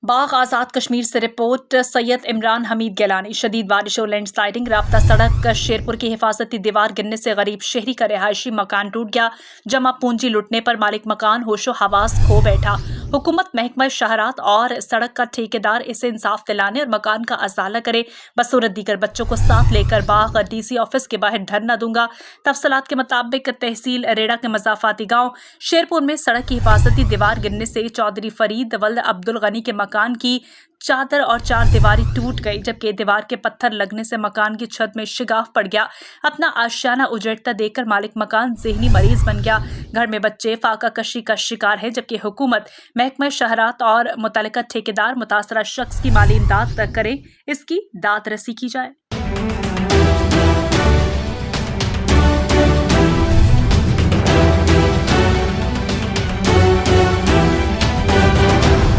बाग आज़ाद कश्मीर से रिपोर्ट सैयद इमरान हमीद गिलानी। शदीद बारिश और लैंडस्लाइडिंग, राब्ता सड़क शेरपुर की हिफाजती दीवार गिरने से गरीब शहरी का रिहायशी मकान टूट गया। जमा पूंजी लुटने पर मालिक मकान होशो हवास खो बैठा। हुकूमत, महकमा शहरात और सड़क का ठेकेदार इसे इंसाफ दिलाने और मकान का असाला करे। बसूरत दीगर बच्चों को साथ लेकर बाग DC ऑफिस के बाहर धरना दूंगा। तफसीलात के मुताबिक तहसील रेड़ा के मजाफाती गाँव शेरपुर में सड़क की हिफाजती दीवार गिरने से चौधरी फरीद वल्द अब्दुल गनी के मकान की चादर और चार दीवारी टूट गई, जबकि दीवार के पत्थर लगने से मकान की छत में शिगाफ पड़ गया। अपना आशियाना उजड़ता देखकर मालिक मकान ज़हनी मरीज बन गया। घर में बच्चे फाका कशी का शिकार है, जबकि हुकूमत, महकमा शहरात और मुतल्लिका ठेकेदार मुतासरा शख्स की माली इमदाद करें, इसकी दाद रसी की जाए।